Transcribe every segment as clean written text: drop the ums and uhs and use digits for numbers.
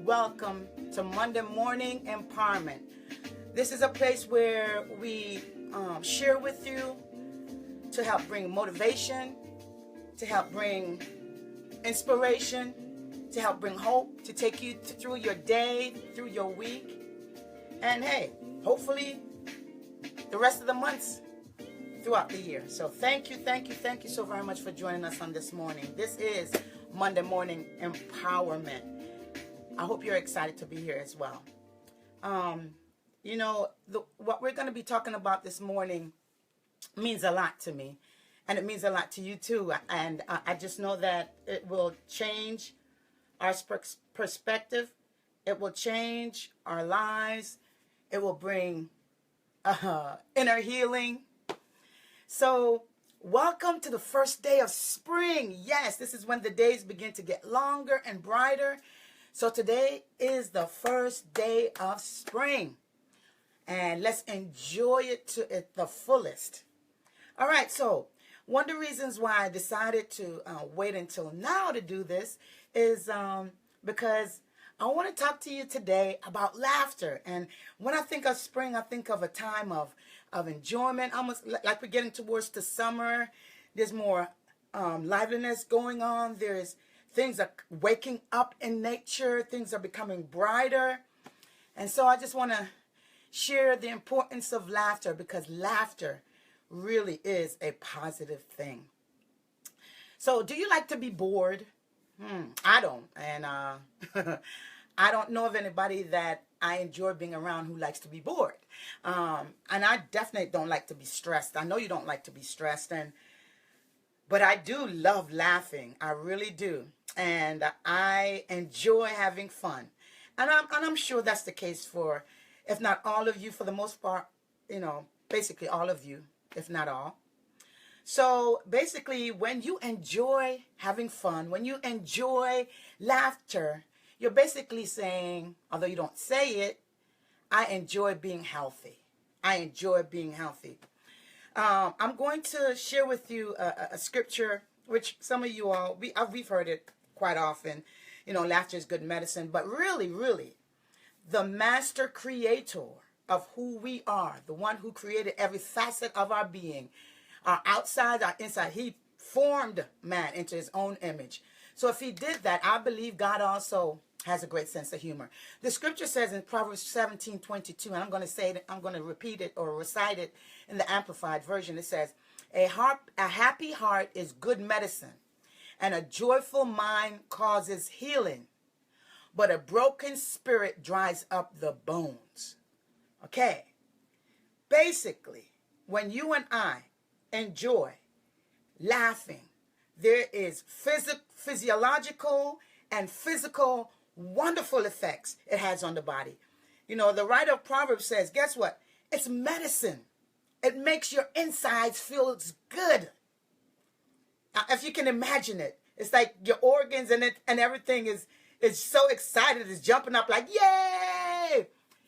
welcome to Monday Morning Empowerment. This is a place where we share with you to help bring motivation, to help bring inspiration, to help bring hope, to take you through your day, through your week, and hey, hopefully the rest of the months throughout the year. So thank you so very much for joining us on this morning. This is Monday Morning Empowerment. I hope you're excited to be here as well. What we're going to be talking about this morning means a lot to me, and it means a lot to you too. And I just know that it will change our perspective. It will change our lives. It will bring inner healing. So welcome to the first day of spring. Yes, this is when the days begin to get longer and brighter. So today is the first day of spring, and let's enjoy it to the fullest. All right, so one of the reasons why I decided to wait until now to do this is because I want to talk to you today about laughter. And when I think of spring, I think of a time of enjoyment, almost like we're getting towards the summer. There's more liveliness going on. Things are waking up in nature. Things are becoming brighter. And so I just want to share the importance of laughter, because laughter really is a positive thing. So do you like to be bored? I don't. And I don't know of anybody that I enjoy being around who likes to be bored. And I definitely don't like to be stressed. I know you don't like to be stressed. But I do love laughing. I really do. And I enjoy having fun. And I'm sure that's the case for, if not all of you, for the most part, basically all of you, if not all. So basically, when you enjoy having fun, when you enjoy laughter, you're basically saying, although you don't say it, I enjoy being healthy. I enjoy being healthy. I'm going to share with you a scripture, which some of you all, we've heard it quite often. Laughter is good medicine. But really, really, the master creator of who we are, the one who created every facet of our being, our outside, our inside, he formed man into his own image. So if he did that, I believe God also has a great sense of humor. The scripture says in Proverbs 17:22, and I'm going to say it, I'm going to repeat it or recite it in the Amplified Version. It says, a happy heart is good medicine, and a joyful mind causes healing, but a broken spirit dries up the bones. Okay. Basically, when you and I enjoy laughing, there is physiological and physical wonderful effects it has on the body. The writer of Proverbs says, guess what? It's medicine. It makes your insides feel good. Now, if you can imagine it, it's like your organs and everything is so excited, it's jumping up like, yay!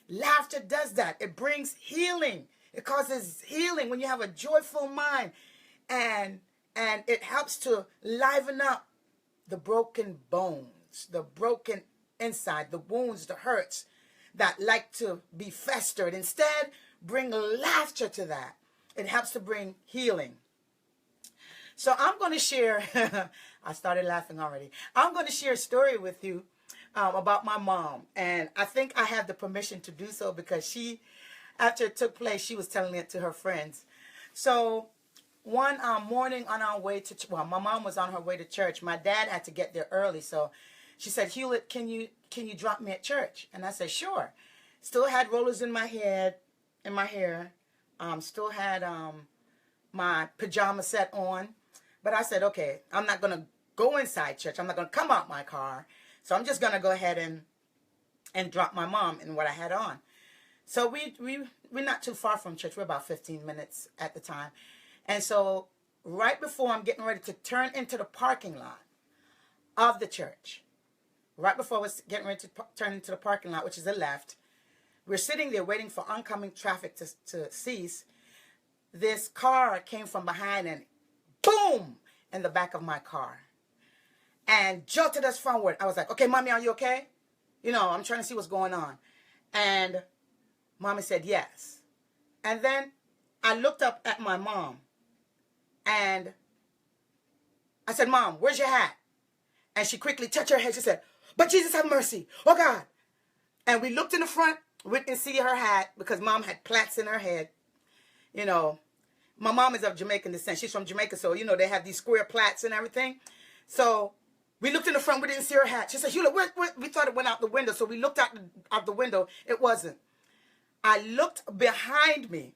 Laughter does that. It brings healing. It causes healing when you have a joyful mind, and it helps to liven up the broken bones, the broken inside, the wounds, the hurts that like to be festered. Instead, bring laughter to that. It helps to bring healing. So I'm going to share, I started laughing already. I'm going to share a story with you about my mom. And I think I have the permission to do so because after it took place, she was telling it to her friends. So one morning on our way to, my mom was on her way to church. My dad had to get there early. So she said, Hewlett, can you drop me at church? And I said, sure. Still had rollers in my head, in my hair. Still had my pajama set on. But I said, okay, I'm not going to go inside church. I'm not going to come out my car. So I'm just going to go ahead and drop my mom in what I had on. So we're not too far from church. We're about 15 minutes at the time. And so right before I'm getting ready to turn into the parking lot of the church, right before I was getting ready to turn into the parking lot, which is the left, we're sitting there waiting for oncoming traffic to cease. This car came from behind and boom, in the back of my car and jolted us forward. I was like, okay, Mommy, are you okay? I'm trying to see what's going on. And mommy said, yes. And then I looked up at my mom and I said, Mom, where's your hat? And she quickly touched her head. She said, but Jesus have mercy. Oh, God. And we looked in the front. We didn't see her hat because Mom had plaits in her head. My mom is of Jamaican descent. She's from Jamaica. So, they have these square plaits and everything. So we looked in the front. We didn't see her hat. She said, Hula, we thought it went out the window. So we looked out the window. It wasn't. I looked behind me.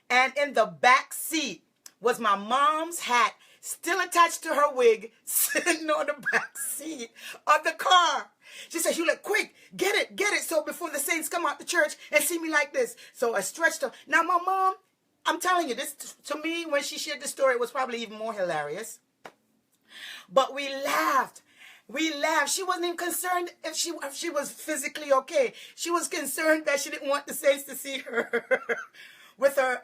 And in the back seat was my mom's hat still attached to her wig, sitting on the back seat of the car. She said, Hula, quick, get it. So before the saints come out the church and see me like this. So I stretched her. Now my mom, I'm telling you, this to me, when she shared the story, it was probably even more hilarious. But we laughed. She wasn't even concerned if she was physically okay. She was concerned that she didn't want the saints to see her with her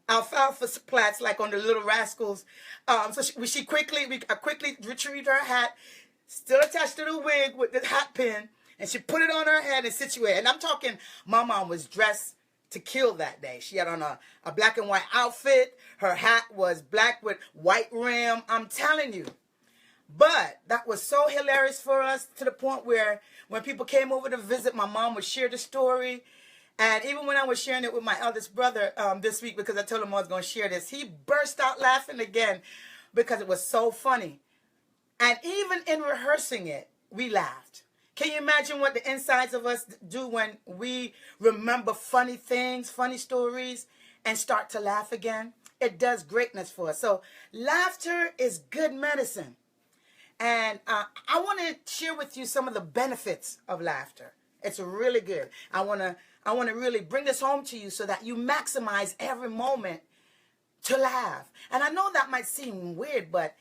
alfalfa plaits like on the Little Rascals. So I quickly retrieved her hat, still attached to the wig with the hat pin, and she put it on her head and situated. And I'm talking, my mom was dressed to kill that day. She had on a black and white outfit. Her hat was black with white rim. I'm telling you. But that was so hilarious for us, to the point where when people came over to visit, my mom would share the story. And even when I was sharing it with my eldest brother this week, because I told him I was going to share this, he burst out laughing again because it was so funny. And even in rehearsing it, we laughed. Can you imagine what the insides of us do when we remember funny things, funny stories, and start to laugh again? It does greatness for us. So laughter is good medicine. And I want to share with you some of the benefits of laughter. It's really good. I want to really bring this home to you so that you maximize every moment to laugh. And I know that might seem weird, but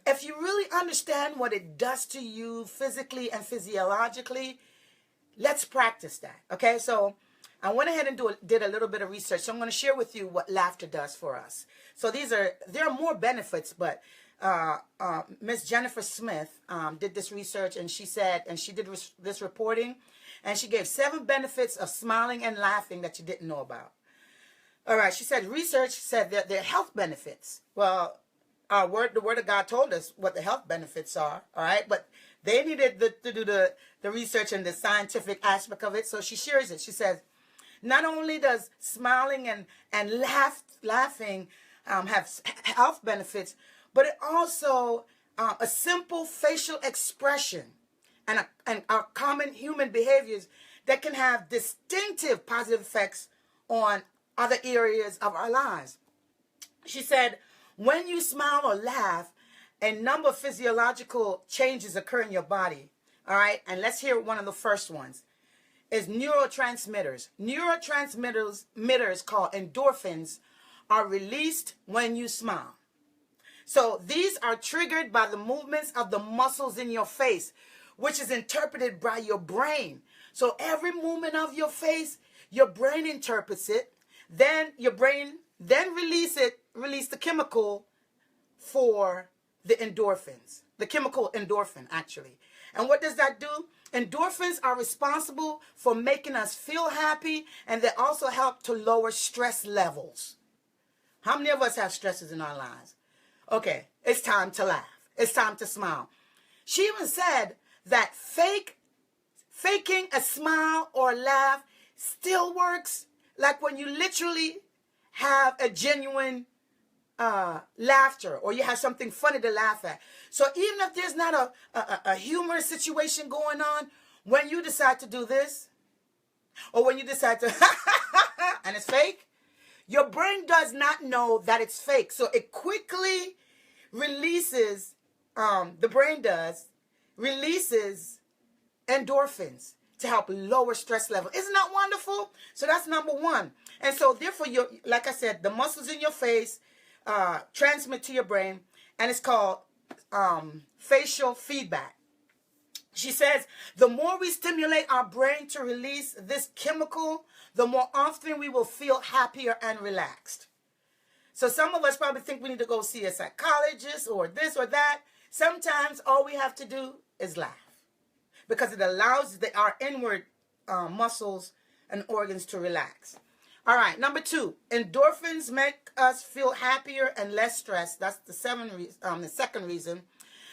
if you really understand what it does to you physically and physiologically, let's practice that. Okay, so I went ahead and did a little bit of research. So I'm going to share with you what laughter does for us. So there are more benefits, but Miss Jennifer Smith did this research, and she did this reporting, and she gave 7 benefits of smiling and laughing that you didn't know about. All right, she said research said that there are health benefits. Well, the Word of God told us what the health benefits are. All right, but they needed to do the research and the scientific aspect of it, so she shares it. She says, not only does smiling and laughing have health benefits, but it also a simple facial expression and our common human behaviors that can have distinctive positive effects on other areas of our lives. She said, when you smile or laugh, a number of physiological changes occur in your body. All right, and let's hear one of the first ones. Is neurotransmitters. Neurotransmitters called endorphins are released when you smile. So these are triggered by the movements of the muscles in your face, which is interpreted by your brain. So every movement of your face, your brain interprets it. Then your brain release the chemical for the endorphins. The chemical endorphin, actually. And what does that do? Endorphins are responsible for making us feel happy, and they also help to lower stress levels. How many of us have stresses in our lives? Okay, it's time to laugh. It's time to smile. She even said that faking a smile or laugh still works, like when you literally have a genuine laughter, or you have something funny to laugh at. So even if there's not a humorous situation going on, when you decide to do this, or when you decide to and it's fake, your brain does not know that it's fake. So it quickly releases, the brain releases endorphins to help lower stress level. Isn't that wonderful? So that's number one. And so therefore, like I said, the muscles in your face transmit to your brain, and it's called facial feedback. She says, the more we stimulate our brain to release this chemical, the more often we will feel happier and relaxed. So some of us probably think we need to go see a psychologist or this or that. Sometimes all we have to do is laugh. because it allows our inward muscles and organs to relax. All right, number 2, endorphins make us feel happier and less stressed. That's the second reason.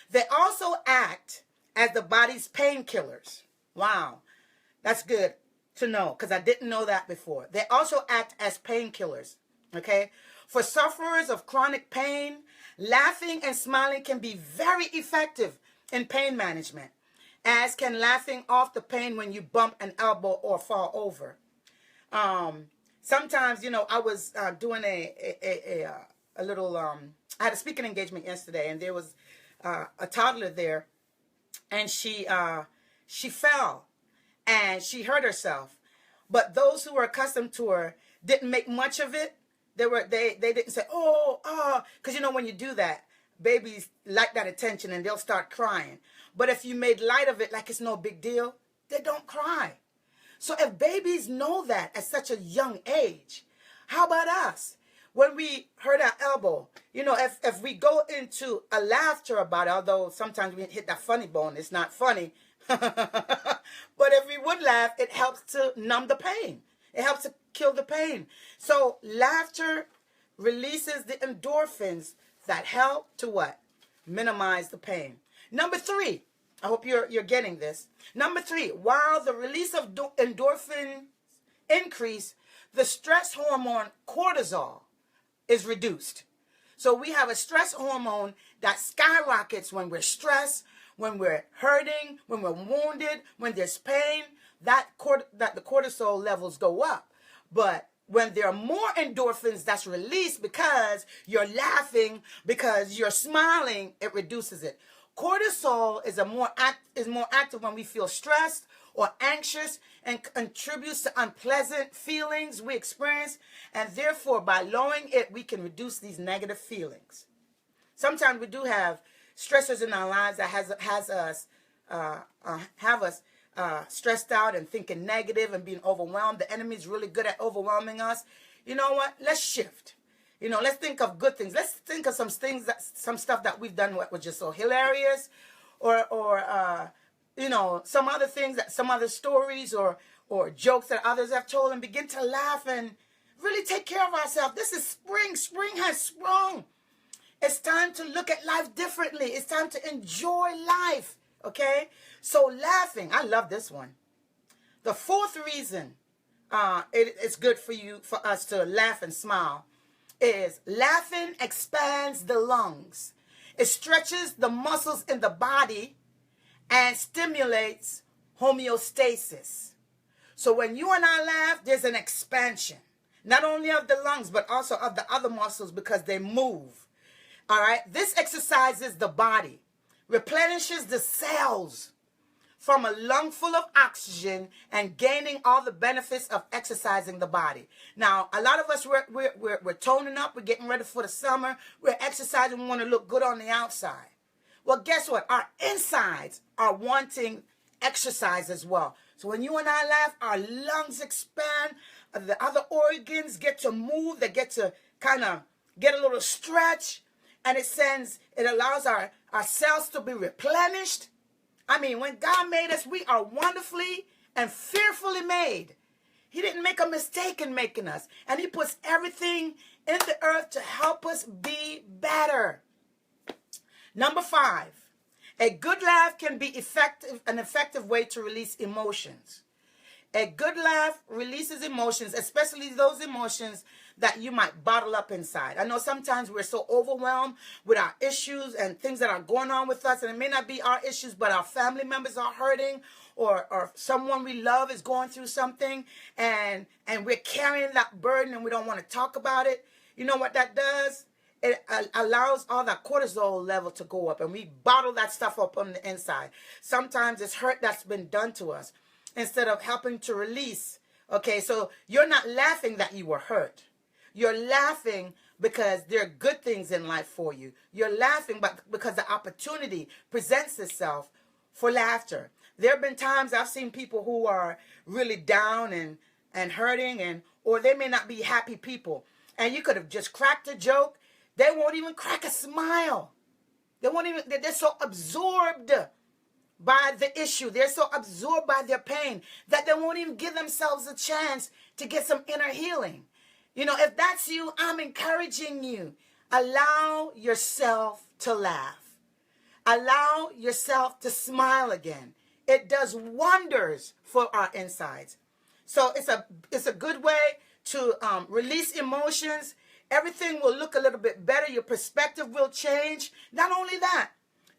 They also act as the body's painkillers. Wow, that's good to know because I didn't know that before. They also act as painkillers, okay? For sufferers of chronic pain, laughing and smiling can be very effective in pain management, as can laughing off the pain when you bump an elbow or fall over. Sometimes, I was doing a little, I had a speaking engagement yesterday, and there was a toddler there, and she fell, and she hurt herself. But those who were accustomed to her didn't make much of it. They didn't say, because when you do that, babies like that attention and they'll start crying. But if you made light of it like it's no big deal, they don't cry. So if babies know that at such a young age, how about us? When we hurt our elbow, if we go into a laughter about it, although sometimes we hit that funny bone, it's not funny. But if we would laugh, it helps to numb the pain. It helps to kill the pain. So laughter releases the endorphins that help to what? Minimize the pain. Number 3, I hope you're getting this. Number 3, while the release of endorphins increase, the stress hormone cortisol is reduced. So we have a stress hormone that skyrockets when we're stressed, when we're hurting, when we're wounded, when there's pain, that the cortisol levels go up. But when there are more endorphins that's released because you're laughing, because you're smiling, it reduces it. Cortisol is more active when we feel stressed or anxious and contributes to unpleasant feelings we experience, and therefore by lowering it, we can reduce these negative feelings. Sometimes we do have stressors in our lives that have us stressed out and thinking negative and being overwhelmed. The enemy is really good at overwhelming us. You know what? Let's shift. Let's think of good things. Let's think of some stuff that we've done what was just so hilarious, or some other things, some other stories or jokes that others have told, and begin to laugh and really take care of ourselves. This is spring. Spring has sprung. It's time to look at life differently. It's time to enjoy life. Okay? So laughing, I love this one. The 4th reason it's good for us to laugh and smile is laughing expands the lungs. It stretches the muscles in the body and stimulates homeostasis. So when you and I laugh, there's an expansion, not only of the lungs, but also of the other muscles because they move. All right? This exercises the body, replenishes the cells from a lung full of oxygen and gaining all the benefits of exercising the body. Now, a lot of us, we're toning up. We're getting ready for the summer. We're exercising. We want to look good on the outside. Well, guess what? Our insides are wanting exercise as well. So when you and I laugh, our lungs expand. The other organs get to move. They get to kind of get a little stretch. And it allows our cells to be replenished. I mean, when God made us, we are wonderfully and fearfully made. He didn't make a mistake in making us. And he puts everything in the earth to help us be better. Number 5, a good laugh can be an effective way to release emotions. A good laugh releases emotions, especially those emotions that you might bottle up inside. I know sometimes we're so overwhelmed with our issues and things that are going on with us, and it may not be our issues, but our family members are hurting, or someone we love is going through something, and we're carrying that burden and we don't want to talk about it. You know what that does? It allows all that cortisol level to go up, and we bottle that stuff up on the inside. Sometimes it's hurt that's been done to us instead of helping to release. Okay, so you're not laughing that you were hurt. You're laughing because there are good things in life for you. You're laughing because the opportunity presents itself for laughter. There have been times I've seen people who are really down and hurting, or they may not be happy people. And you could have just cracked a joke. They won't even crack a smile. They're so absorbed by the issue. They're so absorbed by their pain that they won't even give themselves a chance to get some inner healing. You know, if that's you, I'm encouraging you. Allow yourself to laugh. Allow yourself to smile again. It does wonders for our insides. So it's a good way to release emotions. Everything will look a little bit better. Your perspective will change. Not only that,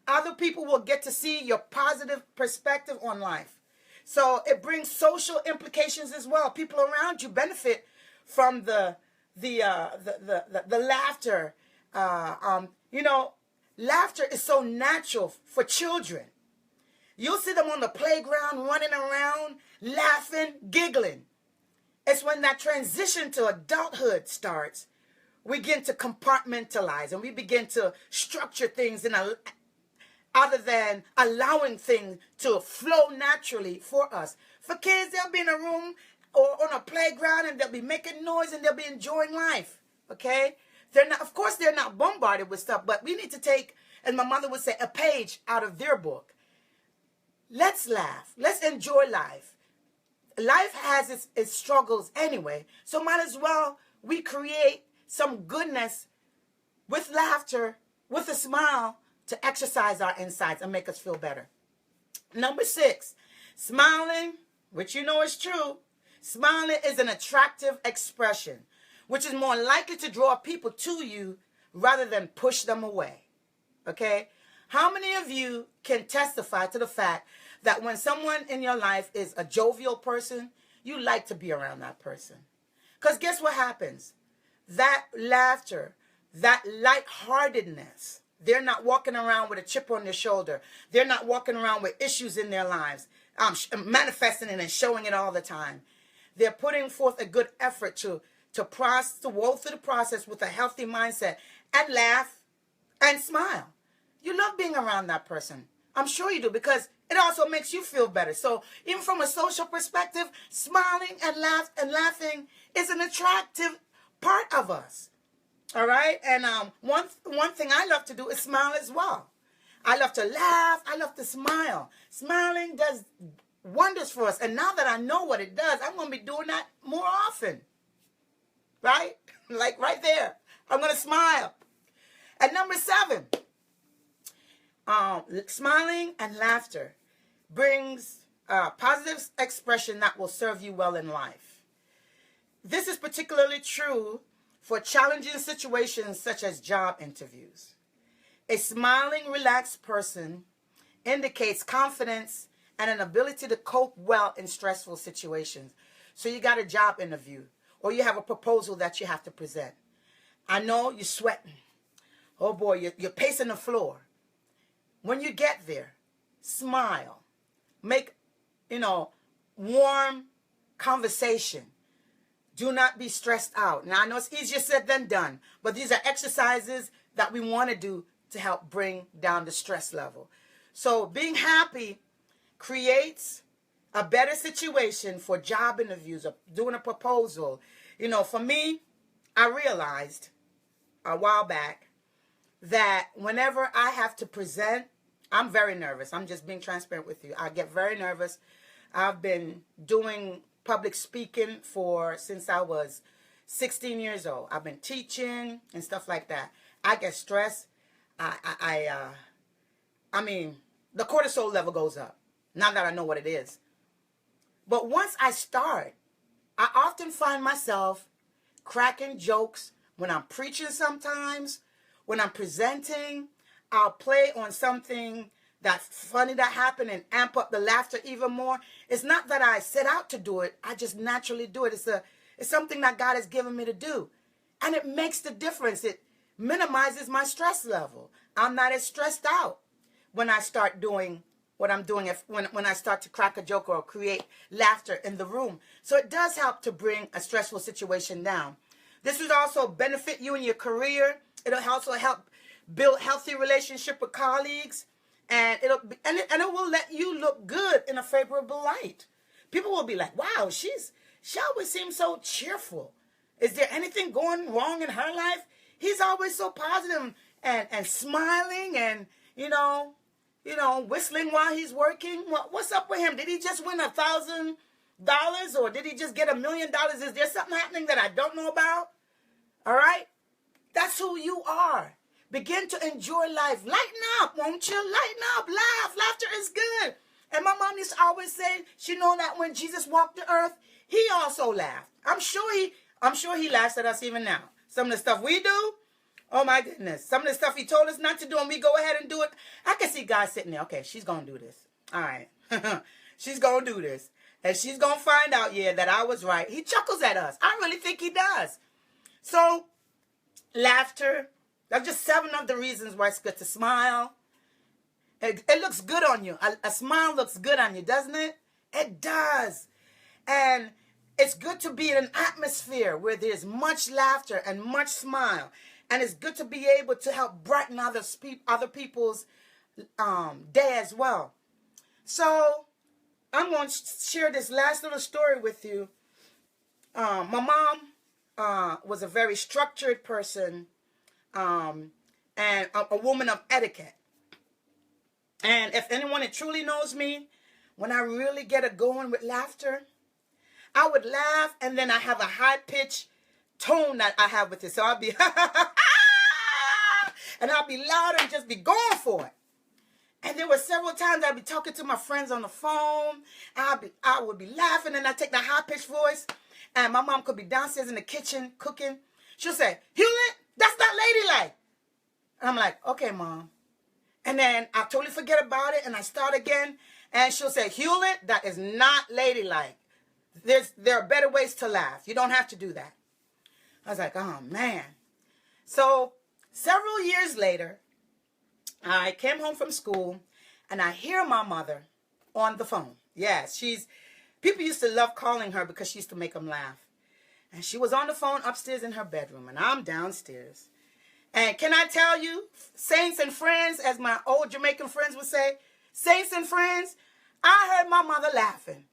other people will get to see your positive perspective on life. So it brings social implications as well. People around you benefit from the laughter. You know, laughter is so natural for children. You'll see them on the playground running around, laughing, giggling. It's when that transition to adulthood starts, we begin to compartmentalize and we begin to structure things in a other than allowing things to flow naturally for us. For kids, they'll be in a room or on a playground and they'll be making noise and they'll be enjoying life. Okay? They're not, of course, they're not bombarded with stuff, but we need to take, as my mother would say, a page out of their book. Let's laugh. Let's enjoy life. Life has its struggles anyway, so might as well we create some goodness with laughter, with a smile, to exercise our insides and make us feel better. Number 6, smiling, which you know is true. Smiling is an attractive expression, which is more likely to draw people to you rather than push them away. Okay? How many of you can testify to the fact that when someone in your life is a jovial person, you like to be around that person? Because guess what happens? That laughter, that lightheartedness, they're not walking around with a chip on their shoulder. They're not walking around with issues in their lives, manifesting it and showing it all the time. They're putting forth a good effort to go through the process with a healthy mindset and laugh and smile. You love being around that person. I'm sure you do, because it also makes you feel better. So even from a social perspective, smiling and laughing is an attractive part of us. All right? And one thing I love to do is smile as well. I love to laugh. I love to smile. Smiling does wonders for us. And now that I know what it does, I'm going to be doing that more often. Right? Like right there. I'm going to smile. At number 7, smiling and laughter brings positive expression that will serve you well in life. This is particularly true for challenging situations such as job interviews. A smiling, relaxed person indicates confidence and an ability to cope well in stressful situations. So you got a job interview or you have a proposal that you have to present. I know you're sweating. Oh boy, you're pacing the floor. When you get there, smile. Make, warm conversation. Do not be stressed out. Now, I know it's easier said than done, but these are exercises that we want to do to help bring down the stress level. So being happy creates a better situation for job interviews or doing a proposal. For me, I realized a while back that whenever I have to present, I'm very nervous. I'm just being transparent with you. I get very nervous. I've been doing public speaking since I was 16 years old. I've been teaching and stuff like that. I get stressed. I mean, the cortisol level goes up. Now that I know what it is. But once I start, I often find myself cracking jokes when I'm preaching sometimes, when I'm presenting. I'll play on something that's funny that happened and amp up the laughter even more. It's not that I set out to do it. I just naturally do it. It's something that God has given me to do. And it makes the difference. It minimizes my stress level. I'm not as stressed out when I start doing what I'm doing, when I start to crack a joke or create laughter in the room. So it does help to bring a stressful situation down. This would also benefit you in your career. It'll also help build healthy relationship with colleagues. And it will let you look good in a favorable light. People will be like, wow, she always seems so cheerful. Is there anything going wrong in her life? He's always so positive and smiling and, whistling while he's working. What's up with him? Did he just win $1,000 or did he just get $1 million? Is there something happening that I don't know about? All right? That's who you are. Begin to enjoy life. Lighten up, won't you? Lighten up. Laugh. Laughter is good. And my mom used to always say, she know that when Jesus walked the earth, he also laughed. I'm sure he laughs at us even now. Some of the stuff we do, oh my goodness. Some of the stuff he told us not to do and we go ahead and do it. I can see God sitting there. Okay, she's going to do this. All right. She's going to do this. And she's going to find out, that I was right. He chuckles at us. I really think he does. So, laughter. That's just 7 of the reasons why it's good to smile. It looks good on you. A smile looks good on you, doesn't it? It does. And it's good to be in an atmosphere where there's much laughter and much smile. And it's good to be able to help brighten other people's day as well. So I'm going to share this last little story with you. My mom was a very structured person and a woman of etiquette. And if anyone that truly knows me, when I really get it going with laughter, I would laugh and then I have a high-pitched tone that I have with it. So I'll be, and I'll be loud and just be going for it. And there were several times I'd be talking to my friends on the phone. I would be laughing and I'd take that high-pitched voice. And my mom could be downstairs in the kitchen cooking. She'll say, Hewlett, that's not ladylike. And I'm like, okay, Mom. And then I totally forget about it and I start again. And she'll say, Hewlett, that is not ladylike. There are better ways to laugh. You don't have to do that. I was like, oh, man. So several years later, I came home from school and I hear my mother on the phone. Yes, people used to love calling her because she used to make them laugh. And she was on the phone upstairs in her bedroom and I'm downstairs. And can I tell you, saints and friends, as my old Jamaican friends would say, saints and friends, I heard my mother laughing.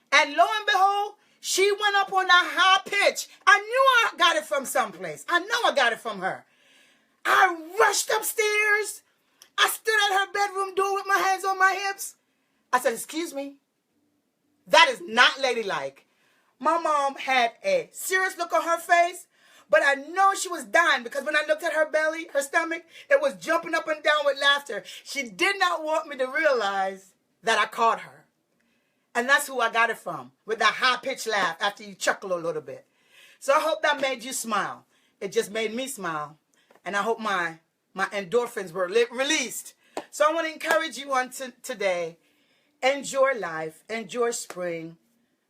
And lo and behold, she went up on a high pitch. I knew I got it from someplace. I know I got it from her. I rushed upstairs. I stood at her bedroom door with my hands on my hips. I said, excuse me. That is not ladylike. My mom had a serious look on her face, but I know she was dying because when I looked at her belly, her stomach, it was jumping up and down with laughter. She did not want me to realize that I caught her. And that's who I got it from, with that high-pitched laugh after you chuckle a little bit. So I hope that made you smile. It just made me smile. And I hope my endorphins were released. So I want to encourage you on today. Enjoy life. Enjoy spring.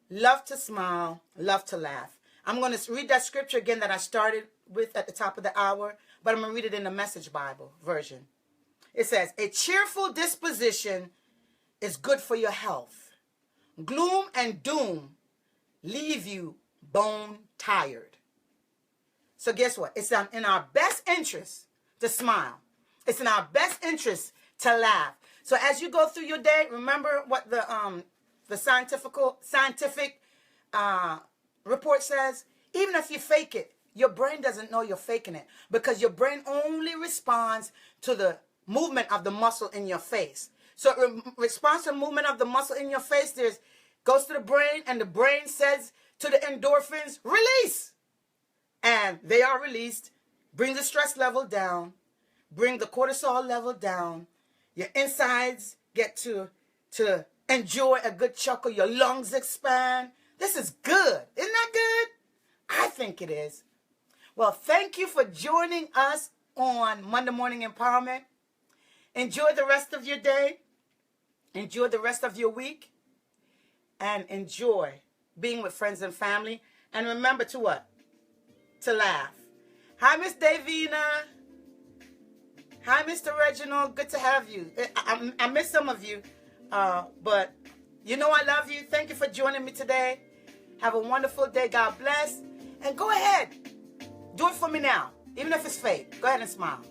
Love to smile. Love to laugh. I'm going to read that scripture again that I started with at the top of the hour, but I'm going to read it in the Message Bible version. It says, a cheerful disposition is good for your health. Gloom and doom leave you bone tired. So guess what? It's in our best interest to smile. It's in our best interest to laugh. So as you go through your day, remember what the scientific report says. Even if you fake it, your brain doesn't know you're faking it because your brain only responds to the movement of the muscle in your face. So it responds to the movement of the muscle in your face. Goes to the brain, and the brain says to the endorphins, release. And they are released. Bring the stress level down. Bring the cortisol level down. Your insides get to enjoy a good chuckle. Your lungs expand. This is good. Isn't that good? I think it is. Well, thank you for joining us on Monday Morning Empowerment. Enjoy the rest of your day. Enjoy the rest of your week. And enjoy being with friends and family. And remember to what? To laugh. Hi, Miss Davina. Hi, Mr. Reginald. Good to have you. I miss some of you. But you know I love you. Thank you for joining me today. Have a wonderful day. God bless. And go ahead. Do it for me now. Even if it's fake. Go ahead and smile.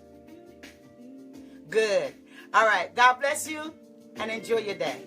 Good. All right. God bless you. And enjoy your day.